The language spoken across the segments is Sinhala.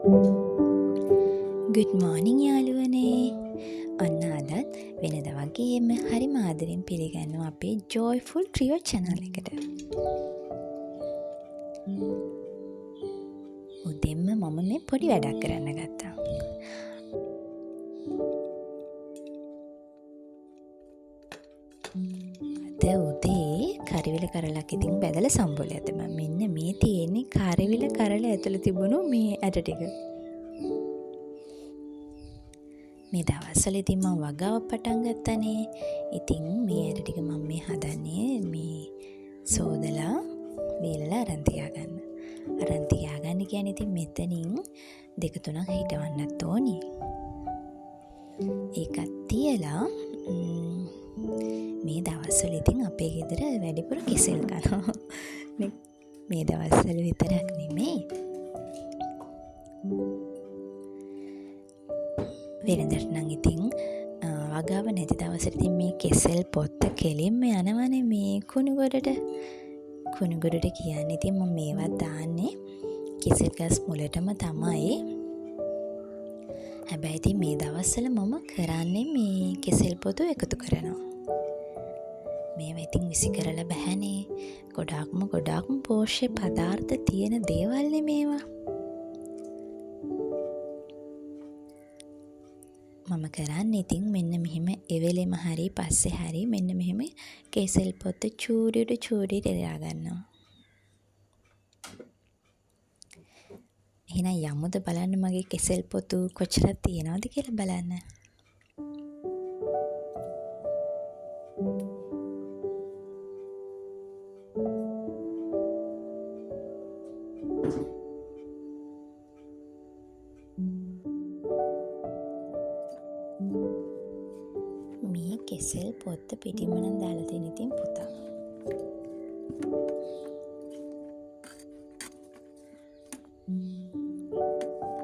ගුඩ් මෝනිං යාළුවනේ. ඔන්න අදත් වෙනද වගේම හරි ආදරෙන් පිළිගන්නවා අපේ ජොයිෆුල් ට්‍රියෝ channel එකට. උදෙන්ම මම මේ පොඩි වැඩක් කරන්න ගත්තා. අද උදේ කරිවිල කරලක් ඉතින් බැදලා සම්බෝලේ ඇතම මෙන්න මේ තියෙන්නේ කරිවිල කරල ඇතුළේ තිබුණු මේ ඇට ටික. මේ දවස්වල ඉතින් මම වගාව පටන් ගත්තනේ. ඉතින් මේ ඇට ටික මම මේ හදන්නේ මේ සෝදලා වේලලා අරන් තියාගන්න. අරන් තියාගන්න කියන්නේ ඉතින් මෙතනින් 2-3ක් හිටවන්නත් ඕනි. ඒකත් තියලා මේ දවස්වල ඉතින් අපේ ගෙදර වැඩිපුර කෙසෙල් කනවා. මේ දවස්වල විතරක් නෙමෙයි. වෙනදට නම් ඉතින් වගාව නැති දවසට ඉතින් මේ කෙසෙල් පොත්ත කෙලින්ම යනවනේ මේ කුණුගොඩට. කුණුගොඩට කියන්නේ ඉතින් මම මේවත් දාන්නේ කෙසෙල් ගස් මුලටම තමයි. හැබැයි ඉතින් මේ දවස්වල මම කරන්නේ මේ කෙසෙල් පොතු එකතු කරනවා. මේවා ඉතින් විසි කරලා බෑනේ. ගොඩාක්ම පෝෂ්‍ය පදාර්ථ තියෙන දේවල්නේ මේවා. මම කරන්නේ ඉතින් මෙන්න මෙහෙම එවෙලෙම හරි පස්සේ හරි මෙන්න මෙහෙම කෙසෙල් පොත්ත චූඩියට එලා ගන්නවා. එහෙනම් යමුද බලන්න මගේ කෙසෙල් පොතු කොච්චරක් තියෙනවද කියලා බලන්න. මේ කෙසෙල් පොත්ත පිටිමනම් දාලා තියෙන ඉතින් පුතා.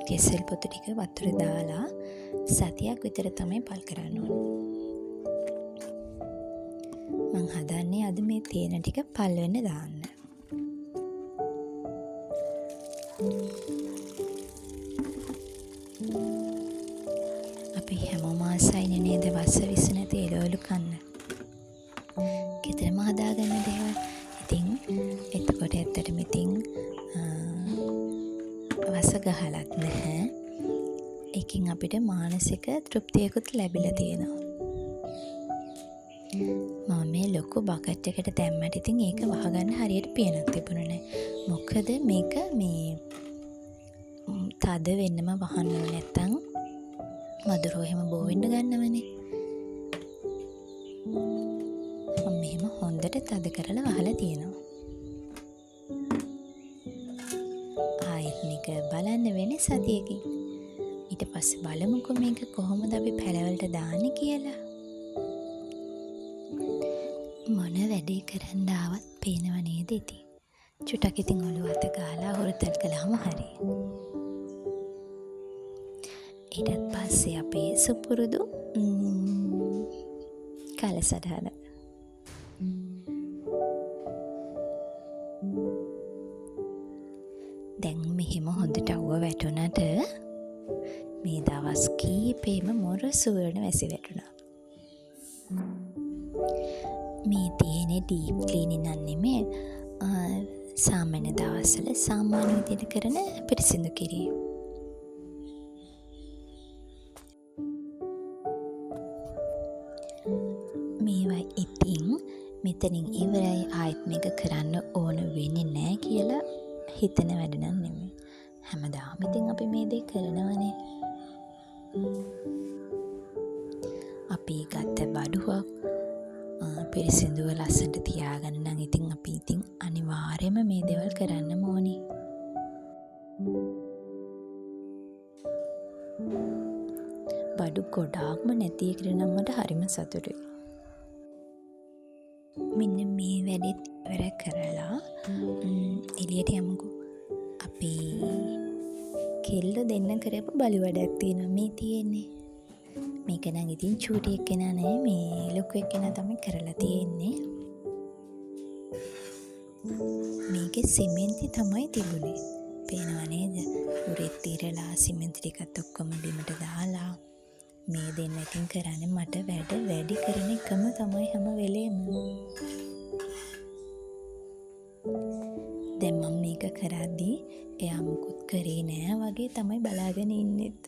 කෙසෙල් පොත්ත ටික වතුර දාලා සතියක් විතර තමයි පල් කරන්න ඕනේ. මං හදන්නේ අද මේ තේන ටික පල් වෙන්න දාන්න. අපි හැමෝම ආසයිනේ නේද වස්ස විස නැති එළවලු කන්න. ගෙදරම හදාගන්න දේවල්. ඉතින් එතකොට ඇත්තටම ඉතින් වස ගහලත් නැහැ. ඒකින් අපිට මානසික තෘප්තියකුත් ලැබිලා තියෙනවා. මම මේ ලොකු බකට් එකට දැම්මට ඉතින් ඒක වහගන්න හරියට පියනක් තිබුණේ නැහැ. මොකද මේක මේ තද වෙන්නම වහන්න ඕනේ නැත්තම් මදුරෝ එහෙම බෝ වෙන්න ගන්නවනේ. මම මෙහෙම හොඳට තද කරලා වහලා තියෙනවා. ආයෙත් මේක බලන්න වෙන්නේ සතියකින්. ඊට පස්සේ බලමුකෝ මේක කොහොමද අපි පැලවලට දාන්නේ කියලා. මොන වැඩේ කරන්න ආවත් පේනව නේද ඉතින්. චුටක් ඉතින් ඔළුව අත ගාලා හොරතල් කළාම හරි. ඊටත් පස්සේ අපේ සුපුරුදු කාලසටහන. දැන් මෙහෙම හොඳට අවුව වැටුණට මේ දවස් කීපෙම මොරසුවරණ වැසි වැටුණා. මේ තියෙන්නේ ඩීප් ක්ලීනින් නෙමෙයි සාමාන්‍ය දවස්වල සාමාන්‍ය විදිහට කරන පිරිසිදු කිරීම. මේවා ඉතින් මෙතනින් ඉවරයි ආයෙත් මේක කරන්න ඕන වෙන්නේ නැහැ කියලා හිතන වැඩ නම් නෙමෙයි. හැමදාම ඉතින් අපි මේ දේ කරනවනේ. අපි ගත්ත බඩුවක් පිරිසිදුව ලස්සනට තියාගන්න නම් ඉතින් අපි ඉතින් අනිවාර්යයෙන්ම මේ දේවල් කරන්නම ඕනි. බඩු ගොඩාක්ම නැති එකට නම් මට හරිම සතුටුයි. මෙන්න මේ වැඩෙත් ඉවර කරලා එළියට යමුකෝ. අපි කෙල්ල දෙන්න කරපු බලු වැඩක් තියෙනවා මේ තියෙන්නේ. මේක නම් ඉතින් චූටි එක්කෙනා නෑ මේ ලොකු එක්කෙනා තමයි කරලා තියෙන්නේ. මේකේ සිමෙන්ති තමයි තිබුණේ. පේනවා නේද? උරෙත් ඉරලා සිමෙන්ති ටිකත් ඔක්කොම බිමට දාලා මේ දෙන්න ඉතින් කරන්නේ මට වැඩ වැඩි කරන එකම තමයි හැම වෙලේම. දැන් මම මේක කරද්දී එයා මුකුත් කරේ නෑ වගේ තමයි බලාගෙන ඉන්නෙත්.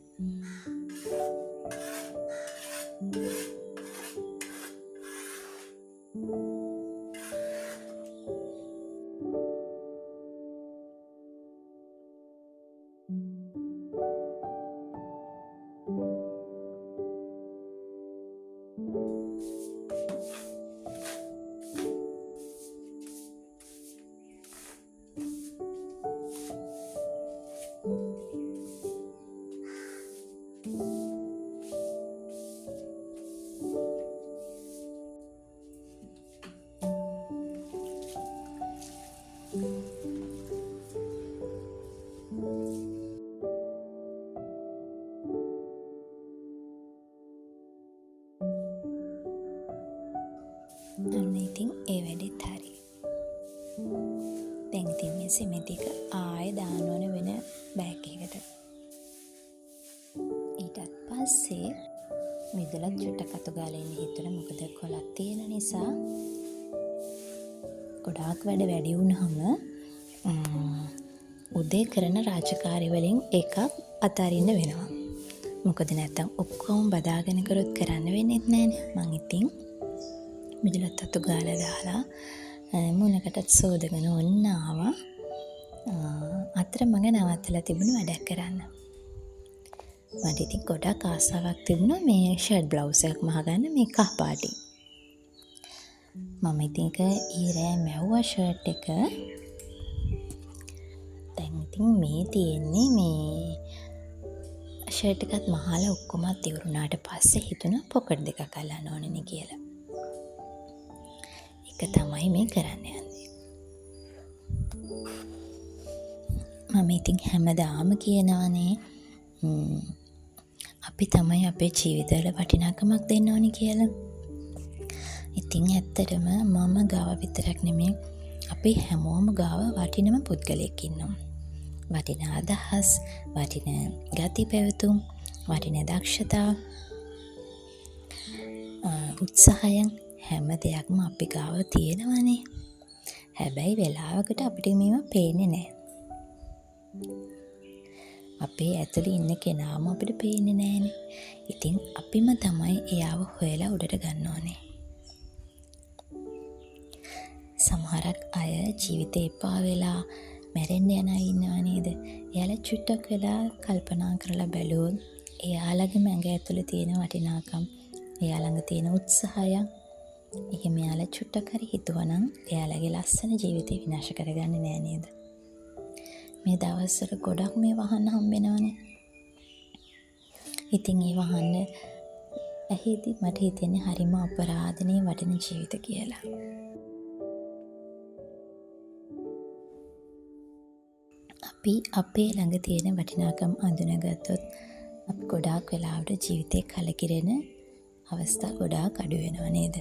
අන්න ඉතින් ඒ වැඩෙත් හරි. දැන් ඉතින් මේ සිමෙන්ති ටික ආයෙ දාන්න ඕන වෙන බෑග් එකකට. ඊටත් පස්සේ මිදුලත් චුට්ටක් අතු ගාලා ඉන්න හිතුණා. මොකද කොලක් තියෙන නිසා ගොඩාක් වැඩි වුණාම උදේ කරන රාජකාරි වලින් එකක් අතාරින්න වෙනවා. මොකද නැත්තම් ඔක්කොම බදාගෙන කරොත් කරන්න වෙන්නේ නැහැනේ. මං ඉතින් මිදුලත් අතු ගාලා දාලා මුණකටත් සෝදගෙන ඔන්න ආවා. අතරමඟ නවත්තලා තිබුණු වැඩක් කරන්න. මට ඉතින් ගොඩක් ආසාවක් තිබුණා මේ ෂර්ට් බ්ලවුස් එකක් මහගන්න මේ කහ පාටි. මම ඉතින් ඊරෑ මැව්වා ෂර්ට් එක. දැන් ඉතින් මේ තියෙන්නේ මේ ෂර්ට් එකත් මහලා ඔක්කොමත් ඉවරුණාට පස්සේ හිතුණා පොකට් දෙකක් අල්ලන්න ඕනේ කියලා. ඒක තමයි මේ කරන්න යන්නේ. මම ඉතින් හැමදාම කියනවානේ අපි තමයි අපේ ජීවිතවල වටිනාකමක් දෙන්න ඕනි කියලා. ඉතින් ඇත්තටම මම ගාව විතරක් නෙමෙයි අපි හැමෝම ගාව වටිනම පුද්ගලයෙක් ඉන්නවා. වටින අදහස්, වටින ගති පැවතුම්, වටින දක්ෂතා, උත්සාහයන් හැම දෙයක්ම අපි ගාව තියෙනවානේ. හැබැයි වෙලාවකට අපිට මේවා පේන්නේ නැහැ. අපේ ඇතුළේ ඉන්න කෙනාම අපිට පේන්නේ නැහැනේ. ඉතින් අපිම තමයි එයාව හොයලා උඩට ගන්න ඕනේ. සමහරක් අය ජීවිතේ එපා වෙලා මැරෙන්න යන අය ඉන්නව නේද? එයාලා චුට්ටක් වෙලා කල්පනා කරලා බැලුවොත් එයාලගේ මඟ ඇතුළේ තියෙන වටිනාකම්, එයා ළඟ තියෙන උත්සාහය, එහෙම එයාලා චුට්ටක් හරි හිතුවනම් එයාලගේ ලස්සන ජීවිතේ විනාශ කරගන්නේ නෑ නේද? මේ දවස්වල ගොඩක් මේ වහන්න හම්බෙනවනේ. ඉතින් ඒ වහන්න ඇහිදී මට හිතෙන්නේ හරිම අපරාධනේ වටින ජීවිත කියලා. අපි අපේ ළඟ තියෙන වටිනාකම් අඳුනගත්තොත් අපි ගොඩාක් වෙලාවට ජීවිතේ කලකිරෙන අවස්ථා ගොඩාක් අඩු වෙනව නේද?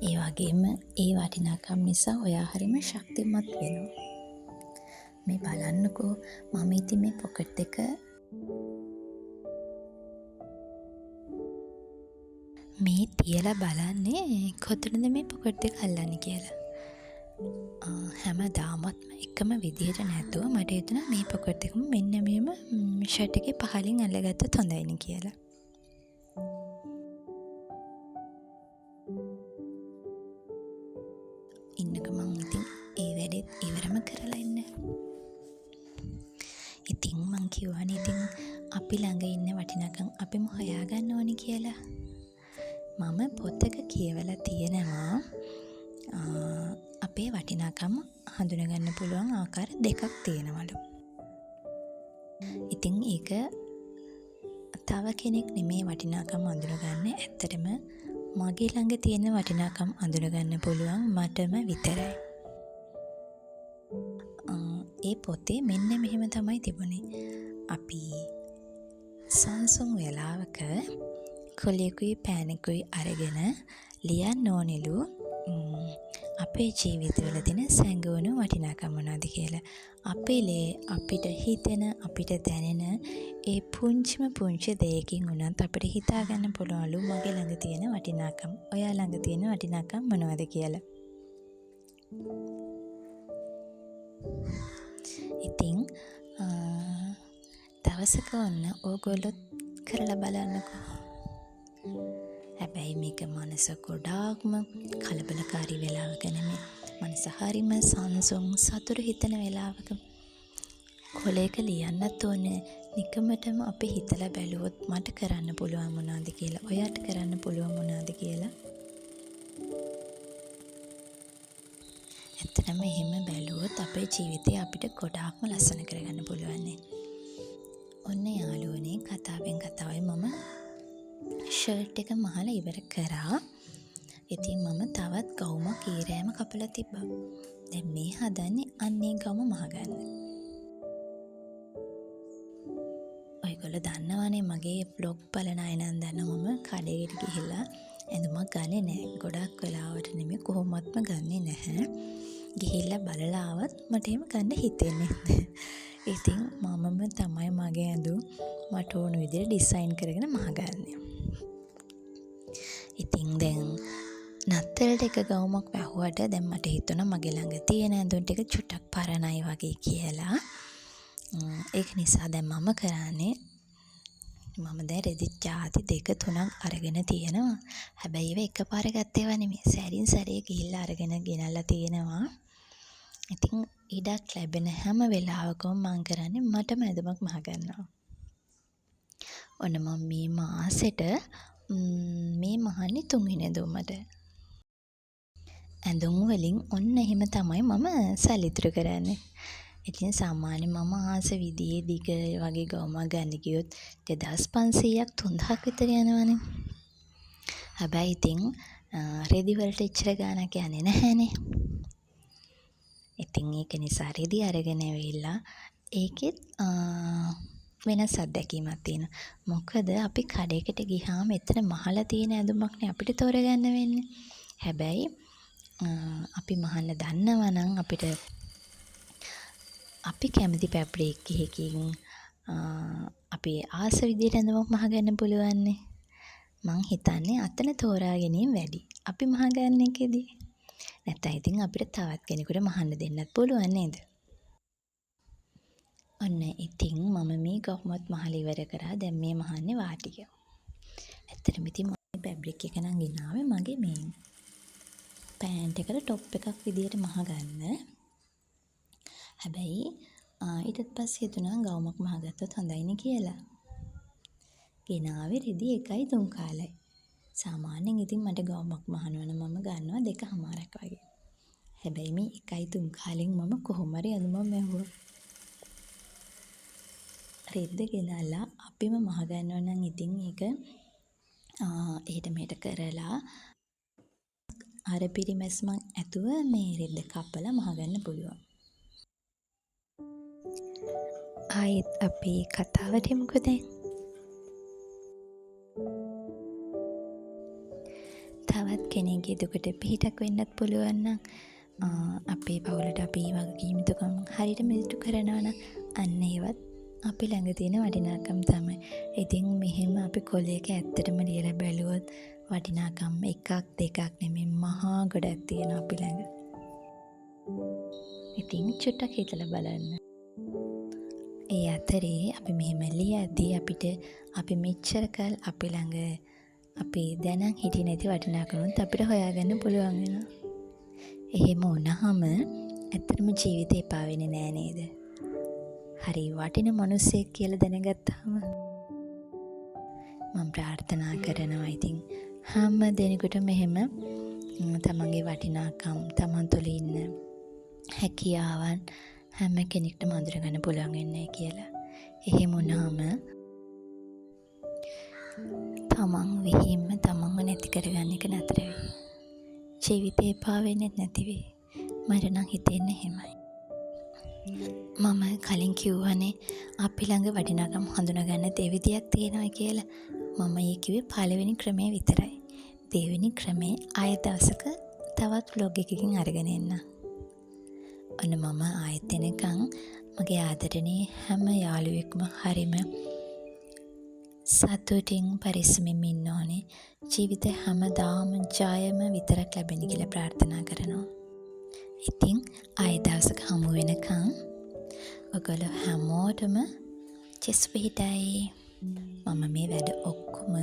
ඒ වගේම ඒ වටිනාකම් නිසා ඔයා හරිම ශක්තිමත් වෙනවා. මේ බලන්නකෝ මම ඉතින් මේ පොකට් එක මේ තියලා බලන්නේ කොතනද මේ පොකට් එක අල්ලන්නේ කියලා. හැමදාමත් එකම විදිහට නැතුව මට හිතුණා මේ පොකට් එකම මෙන්න මෙහෙම ෂර්ට් එකේ පහලින් අල්ලගත්තොත් හොඳයිනේ කියලා. ඉන්නක මං ඉතින් ඒ වැඩෙත් ඉවරම කරලා ඉන්න. ඉතින් මං කිව්වනේ ඉතින් අපි ළඟ ඉන්න වටිනාකම් අපිම හොයාගන්න ඕනි කියලා. මම පොතක කියවලා තියෙනවා අපේ වටිනාකම් හඳුනගන්න පුළුවන් ආකාර දෙකක් තියෙනවලු. ඉතින් ඒක තව කෙනෙක් නෙමේ වටිනාකම් අඳුනගන්නේ. ඇත්තටම මගේ ළඟ තියෙන වටිනාකම් අඳුනගන්න පුළුවන් මටම විතරයි. ඒ පොතේ මෙන්න මෙහෙම තමයි තිබුණේ. අපි සංසුන් වෙලාවක කොලෙකුයි පෑනෙකුයි අරගෙන ලියන්න ඕනෙලු අපේ ජීවිතවල තියෙන සැඟවුණු වටිනාකම් මොනවද කියලා. අපේ අපිට හිතෙන අපිට දැනෙන ඒ පුංචි දෙයකින් වුණත් අපිට හිතා ගන්න පුළුවන්ලු මගේ ළඟ තියෙන වටිනාකම්. ඔයා ළඟ තියෙන වටිනාකම් මොනවද කියලා. ඉතින් දවසක ඔන්න ඕගොල්ලොත් කරලා බලන්නකෝ. හැබැයි මේක මනස ගොඩාක්ම කලබලකාරී වෙලාවක නෙමෙයි. මනස හරිම සංසුන් සතුට හිතන වෙලාවක. කොලේක ලියන්නත් ඕනේ නිකමටම අපි හිතලා බැලුවොත් මට කරන්න පුළුවන් මොනවද කියලා, ඔයාට කරන්න පුළුවන් මොනවද කියලා. ඇත්තටම එහෙම බැලුවොත් අපේ ජීවිතේ අපිට ගොඩාක්ම ලස්සන කරගන්න පුළුවන් නේ. ඔන්න යාළුවනේ කතාවෙන් කතාවයි මම ෂර්ට් එක මහලා ඉවර කරා. ඉතින් මම තවත් ගවුමක් ඊරෑම කපලා තිබ්බා. දැන් මේ හදන්නේ අන්නේ ගවුම මහගන්න. ඔයගොල්ලෝ දන්නවනේ මගේ vlog බලන අය නම් දන්නවා මම කඩේට ගිහිල්ලා ඇඳුමක් ගන්නේ නැහැ. ගොඩක් වෙලාවට නෙමෙයි කොහොමත්ම ගන්නේ නැහැ. ගිහිල්ලා බලලා ආවත් මට එහෙම ගන්න හිතෙන්නේ නැහැ. ඉතින් මමම තමයි මගේ ඇඳුම් මට ඕන විදිහට ඩිසයින් කරගෙන මහගන්නේ. ඉතින් දැන් නත්තලට එක ගවුමක් වැහුවට දැන් මට හිතුණා මගේ ළඟ තියෙන ඇඳුම් ටික චුට්ටක් පරණයි වගේ කියලා. ඒක නිසා දැන් මම කරන්නේ මම දැන් රෙදි ಜಾති 2-3ක් අරගෙන තියෙනවා. හැබැයි ඒවා එකපාර ගත්තේ ඒවා නෙමෙයි. සැරින් සැරේ ගිහිල්ලා අරගෙන ගෙනල්ලා තියෙනවා. ඉතින් ඉඩක් ලැබෙන හැම වෙලාවකම මම කරන්නේ මටම ඇඳුමක් මහගන්නවා. ඔන්න මම මේ මාසෙට මේ මහන්නේ 3 වෙනි ඇඳුමට. ඇඳුම් වලින් ඔන්න එහෙම තමයි මම සැලිතුරු කරන්නේ. ඉතින් සාමාන්‍ය මම ආස විදිහේ දිග වගේ ගවුමක් ගන්න ගියොත් 2500ක් 3000ක් විතර යනවනේ. හැබැයි ඉතින් රෙදි වලට එච්චර ගාණක් යන්නේ නැහැනේ. ඉතින් ඒක නිසා රෙදි අරගෙන ඇවිල්ලා ඒකෙත් වෙනස් අත්දැකීමක් තියෙනවා. මොකද අපි කඩේකට ගිහාම එතන මහලා තියෙන ඇඳුමක්නේ අපිට තෝරගන්න වෙන්නේ. හැබැයි අපි මහන්න දන්නවා නම් අපිට අපි කැමති ෆැබ්‍රික් එකකින් අපි ආස විදිහට ඇඳුමක් මහගන්න පුළුවන්නේ. මං හිතන්නේ අතන තෝරා ගැනීම වැඩි. අපි මහගන්න එකේදී. නැත්නම් ඉතින් අපිට තවත් කෙනෙකුට මහන්න දෙන්නත් පුළුවන් නේද? ඔන්න ඉතින් මම මේ ගවුමත් මහලා ඉවර කරා. දැන් මේ මහන්නේ වාටික. ඇත්තටම ඉතින් මම ෆැබ්‍රික් එක නම් ගෙනාවේ මගේ මේ පෑන්ට් එකට টොප් එකක් විදියට මහගන්න. හැබැයි ඊටත් පස්සේ හිතුණා ගවුමක් මහගත්තොත් හොඳයිනේ කියලා. ගෙනාවේ රෙදි 1.3 කාලයි. සාමාන්‍යයෙන් ඉතින් මට ගවුමක් මහනවා නම් මම ගන්නවා 2.5ක් වගේ. හැබැයි මේ 1.3 කාලෙන් මම කොහොම හරි ඇඳුමක් මැහුවා. රෙද්ද ගෙනල්ලා අපිම මහගන්නවා නම් ඉතින් ඒක එහෙට මෙහෙට කරලා අර පිරිමැස්මක් ඇතුව මේ රෙද්ද කපලා මහගන්න පුළුවන්. ආයෙත් අපි කතාවට යමුකෝ දැන්. තවත් කෙනෙක්ගේ දුකට පිහිටක් වෙන්නත් පුළුවන් නම් අපේ පවුලට අපි වගකීම් යුතුකම් හරියට මිදුටු කරනවා නම් අන්න ඒවත් අපි ළඟ තියෙන වටිනාකම් තමයි. ඉතින් මෙහෙම අපි කොලයක ඇත්තටම ලියලා බැලුවොත් වටිනාකම් 1-2ක් නෙමෙයි මහා ගොඩක් තියෙනවා අපි ළඟ. ඉතින් චුට්ටක් හිතලා බලන්න. ඒ අතරේ අපි මෙහෙම ලියද්දී අපිට අපි මෙච්චර කල් අපි ළඟ අපි දැනන් හිටියේ නැති වටිනාකමත් අපිට හොයාගන්න පුළුවන් වෙනවා. එහෙම වුණාම ඇත්තටම ජීවිතේ එපා වෙන්නේ නෑ නේද? හරි වටින මිනිස්සෙක් කියලා දැනගත්තාම මම ප්‍රාර්ථනා කරනවා ඉතින් හැම දෙනෙකුටම එහෙම තමන්ගේ වටිනාකම් තමන් තුළ ඉන්න හැකියාවන් හැම කෙනෙක්ටම අඳුරගන්න පුළුවන් වෙන්නේ කියලා. එහෙම වුණාම තමන් විහිම්ම තමන්ව නැති කරගන්න එක නතර වෙයි. ජීවිතේ එපා වෙන්නේ නැති වෙයි. මට නම් හිතෙන්නේ එහෙමයි. මම කලින් කිව්වනේ අපි ළඟ වටිනාකම් හඳුනාගන්න දෙවිදියක් තියෙනවා කියලා. මම ඒ කිව්වේ පළවෙනි ක්‍රමය විතරයි. දෙවෙනි ක්‍රමේ ආයෙ දවසක තවත් vlog එකකින් අරගෙන එන්න. ඔන්න මම ආයෙත් එනකන් මගේ ආදරණීය හැම යාළුවෙක්ම හරිම සතුටින් පරිස්සමින් ඉන්න ඕනේ. ජීවිතේ හැමදාම ජයම විතරක් ලැබෙන්න කියලා ප්‍රාර්ථනා කරනවා. ඉතින් ආයෙ දවසක හමු වෙනකන් ඔයගොල්ලෝ හැමෝටම චෙස් පිහිටයි. මම මේ වැඩ ඔක්කොම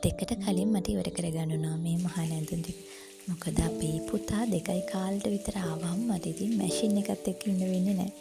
දෙකට කලින් මට ඉවර කරගන්න ඕනා මේ මහා නැඳුම් ටික. මොකද අපේ පුතා 2:15ට විතර ආවම මට ඉතින් මැෂින් එකත් එක්ක ඉන්න වෙන්නේ නැහැ.